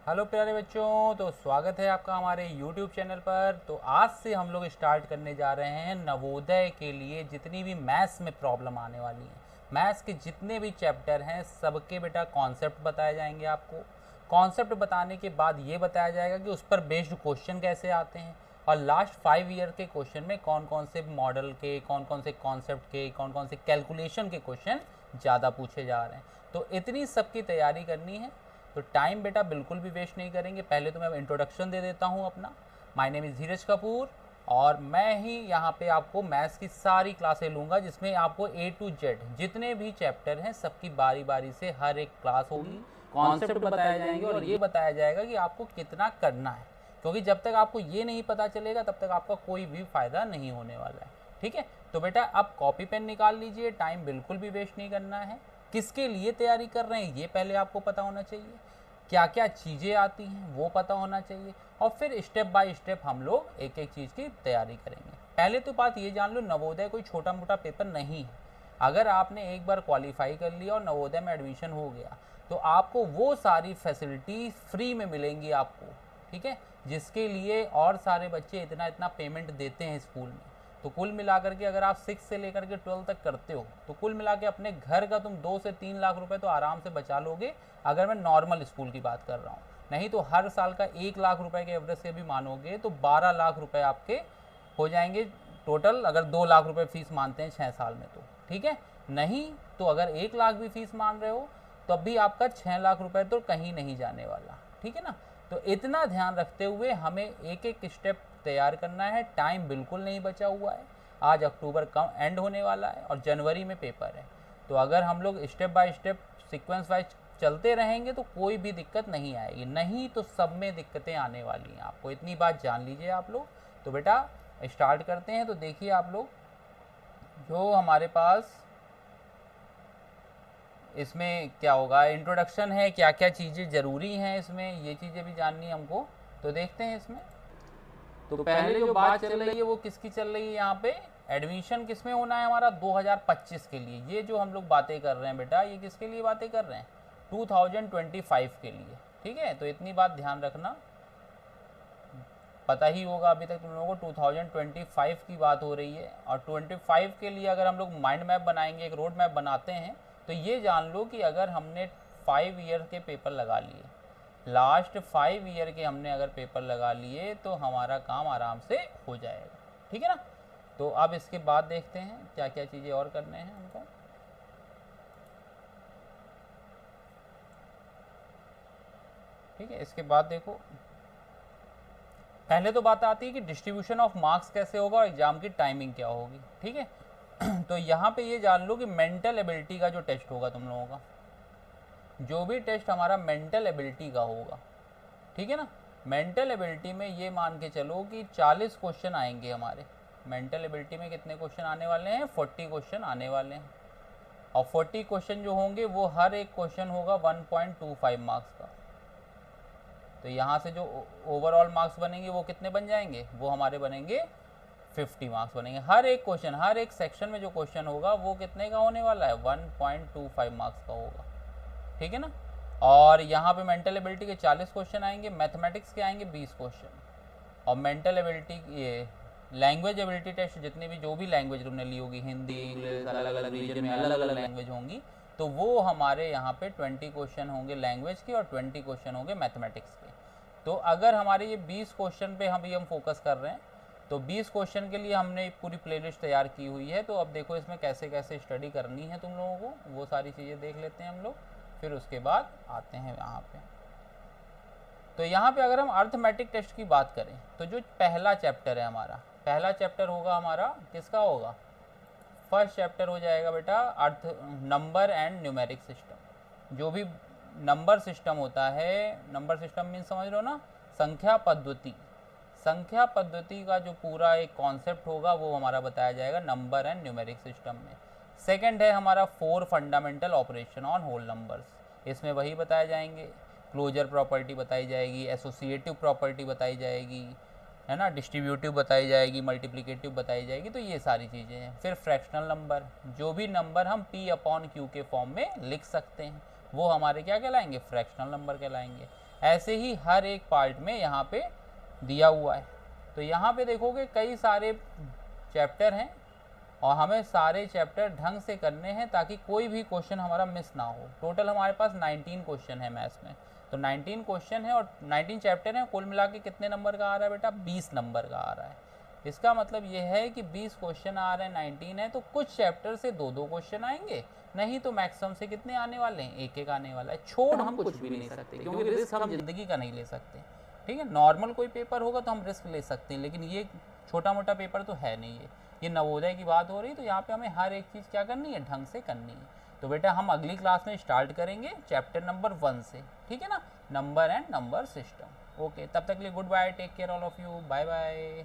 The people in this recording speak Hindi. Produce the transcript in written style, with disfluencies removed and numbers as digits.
हेलो प्यारे बच्चों, तो स्वागत है आपका हमारे YouTube चैनल पर। तो आज से हम लोग स्टार्ट करने जा रहे हैं नवोदय के लिए जितनी भी मैथ्स में प्रॉब्लम आने वाली हैं, मैथ्स के जितने भी चैप्टर हैं सबके बेटा कॉन्सेप्ट बताए जाएंगे आपको। कॉन्सेप्ट बताने के बाद ये बताया जाएगा कि उस पर बेस्ड क्वेश्चन कैसे आते हैं और लास्ट 5 ईयर के क्वेश्चन में कौन कौन से मॉडल के, कौन कौन से कॉन्सेप्ट के, कौन कौन से कैलकुलेशन के क्वेश्चन ज़्यादा पूछे जा रहे हैं। तो इतनी सबकी तैयारी करनी है, तो टाइम बेटा बिल्कुल भी वेस्ट नहीं करेंगे। पहले तो मैं इंट्रोडक्शन दे देता हूँ अपना। माय नेम इज़ धीरज कपूर और मैं ही यहाँ पे आपको मैथ्स की सारी क्लासें लूँगा, जिसमें आपको A to Z जितने भी चैप्टर हैं सबकी बारी बारी से हर एक क्लास होगी, कॉन्सेप्ट बताए जाएंगे और ये बताया जाएगा कि आपको कितना करना है, क्योंकि जब तक आपको ये नहीं पता चलेगा तब तक आपका कोई भी फ़ायदा नहीं होने वाला है। ठीक है, तो बेटा अब कॉपी पेन निकाल लीजिए, टाइम बिल्कुल भी वेस्ट नहीं करना है। किसके लिए तैयारी कर रहे हैं ये पहले आपको पता होना चाहिए, क्या क्या चीज़ें आती हैं वो पता होना चाहिए, और फिर स्टेप बाय स्टेप हम लोग एक एक चीज़ की तैयारी करेंगे। पहले तो बात ये जान लो, नवोदय कोई छोटा मोटा पेपर नहीं है। अगर आपने एक बार क्वालिफाई कर लिया और नवोदय में एडमिशन हो गया तो आपको वो सारी फैसिलिटी फ्री में मिलेंगी आपको। ठीक है, जिसके लिए और सारे बच्चे इतना इतना पेमेंट देते हैं स्कूल में। तो कुल मिलाकर के अगर आप 6 से लेकर के 12 तक करते हो तो कुल मिला के अपने घर का तुम 2 से 3 लाख रुपए तो आराम से बचा लोगे, अगर मैं नॉर्मल स्कूल की बात कर रहा हूँ। नहीं तो हर साल का 1 लाख रुपए के एवरेज से भी मानोगे तो 12 लाख रुपए आपके हो जाएंगे टोटल, अगर 2 लाख रुपए फीस मानते हैं 6 साल में तो। ठीक है, नहीं तो अगर 1 लाख भी फीस मान रहे हो तब भी आपका 6 लाख रुपए तो कहीं नहीं जाने वाला। ठीक है ना, तो इतना ध्यान रखते हुए हमें एक एक स्टेप तैयार करना है। टाइम बिल्कुल नहीं बचा हुआ है, आज अक्टूबर कम एंड होने वाला है और जनवरी में पेपर है। तो अगर हम लोग step by step sequence wise चलते रहेंगे तो कोई भी दिक्कत नहीं आएगी, नहीं तो सब में दिक्कतें आने वाली हैं। आपको इतनी बात जान लीजिए आप लोग। तो बेटा स्टार्ट करते हैं। तो देखिए आप लोग, जो हमारे पास इसमें क्या होगा, इंट्रोडक्शन है, क्या क्या चीज़ें ज़रूरी हैं इसमें, ये चीज़ें भी जाननी है हमको। तो देखते हैं इसमें। तो पहले जो बात चल रही है वो किसकी चल रही है यहाँ पे, एडमिशन किस में होना है हमारा 2025 के लिए। ये जो हम लोग बातें कर रहे हैं बेटा, ये किसके लिए बातें कर रहे हैं, 2025 के लिए। ठीक है, तो इतनी बात ध्यान रखना, पता ही होगा अभी तक तुम लोगों को 2025 की बात हो रही है। और 25 के लिए अगर हम लोग माइंड मैप बनाएंगे, एक रोड मैप बनाते हैं, तो ये जान लो कि अगर हमने 5 ईयर के पेपर लगा लिए, लास्ट 5 ईयर के हमने अगर पेपर लगा लिए तो हमारा काम आराम से हो जाएगा। ठीक है ना, तो अब इसके बाद देखते हैं क्या क्या चीज़ें और करने हैं हमको। ठीक है, इसके बाद देखो, पहले तो बात आती है कि डिस्ट्रीब्यूशन ऑफ मार्क्स कैसे होगा और एग्जाम की टाइमिंग क्या होगी। ठीक है तो यहाँ पे ये जान लो कि मेंटल एबिलिटी का जो टेस्ट होगा तुम लोगों का, जो भी टेस्ट हमारा मेंटल एबिलिटी का होगा, ठीक है ना, मेंटल एबिलिटी में ये मान के चलो कि 40 क्वेश्चन आएंगे हमारे। मेंटल एबिलिटी में कितने क्वेश्चन आने वाले हैं, 40 क्वेश्चन आने वाले हैं। और 40 क्वेश्चन जो होंगे वो हर एक क्वेश्चन होगा 1.25 मार्क्स का। तो यहाँ से जो ओवरऑल मार्क्स बनेंगे वो कितने बन जाएंगे, वो हमारे बनेंगे 50 मार्क्स बनेंगे। हर एक क्वेश्चन, हर एक सेक्शन में जो क्वेश्चन होगा वो कितने का होने वाला है, 1.25 मार्क्स का होगा। ठीक है ना, और यहाँ पे मेंटल एबिलिटी के 40 क्वेश्चन आएंगे, मैथमेटिक्स के आएंगे 20 क्वेश्चन, और मेंटल एबिलिटी ये लैंग्वेज एबिलिटी टेस्ट, जितनी भी जो भी लैंग्वेज तुमने ली होगी, हिंदी इंग्लिश, अलग अलग रीजन में अलग अलग लैंग्वेज होंगी, तो वो हमारे यहाँ पे 20 क्वेश्चन होंगे लैंग्वेज के और 20 क्वेश्चन होंगे मैथमेटिक्स के। तो अगर हमारे ये 20 क्वेश्चन पे हम फोकस कर रहे हैं, तो 20 क्वेश्चन के लिए हमने पूरी प्लेलिस्ट तैयार की हुई है। तो अब देखो इसमें कैसे कैसे स्टडी करनी है तुम लोगों को, वो सारी चीज़ें देख लेते हैं हम लोग, फिर उसके बाद आते हैं यहाँ पे। तो यहाँ पे अगर हम अर्थमेटिक टेस्ट की बात करें तो जो पहला चैप्टर है हमारा, पहला चैप्टर होगा हमारा किसका होगा, फर्स्ट चैप्टर हो जाएगा बेटा अर्थ, नंबर एंड न्यूमेरिक सिस्टम। जो भी नंबर सिस्टम होता है, नंबर सिस्टम मीन समझ लो ना, संख्या पद्धति, संख्या पद्धति का जो पूरा एक कॉन्सेप्ट होगा वो हमारा बताया जाएगा नंबर एंड न्यूमेरिक सिस्टम में। सेकंड है हमारा 4 fundamental operation on whole numbers, इसमें वही बताए जाएंगे, क्लोजर प्रॉपर्टी बताई जाएगी, एसोसिएटिव प्रॉपर्टी बताई जाएगी, है ना, डिस्ट्रीब्यूटिव बताई जाएगी, मल्टीप्लिकेटिव बताई जाएगी। तो ये सारी चीज़ें हैं। फिर फ्रैक्शनल नंबर, जो भी नंबर हम P/Q के फॉर्म में लिख सकते हैं वो हमारे क्या कहलाएंगे, फ्रैक्शनल नंबर कहलाएंगे। ऐसे ही हर एक पार्ट में यहाँ पे दिया हुआ है। तो यहाँ पे देखोगे कई सारे चैप्टर हैं और हमें सारे चैप्टर ढंग से करने हैं ताकि कोई भी क्वेश्चन हमारा मिस ना हो। टोटल हमारे पास 19 क्वेश्चन है मैथ्स में, तो 19 क्वेश्चन है और 19 चैप्टर हैं। कुल मिला के कितने नंबर का आ रहा है बेटा? 20 नंबर का आ रहा है। इसका मतलब ये है कि 20 क्वेश्चन आ रहे हैं, 19 है, तो कुछ चैप्टर से 2-2 क्वेश्चन आएंगे, नहीं तो मैक्सिमम से कितने आने वाले हैं? एक आने वाला है। छोड़ हम कुछ भी नहीं सकते क्योंकि रिस्क हम जिंदगी का नहीं ले सकते, ठीक है। नॉर्मल कोई पेपर होगा तो हम रिस्क ले सकते हैं, लेकिन ये छोटा मोटा पेपर तो है नहीं है। ये नवोदय की बात हो रही है, तो यहाँ पे हमें हर एक चीज़ क्या करनी है? ढंग से करनी है। तो बेटा हम अगली क्लास में स्टार्ट करेंगे चैप्टर नंबर 1 से, ठीक है ना, number and number system. Okay, तब तक के लिए good bye, take care all of you, bye bye.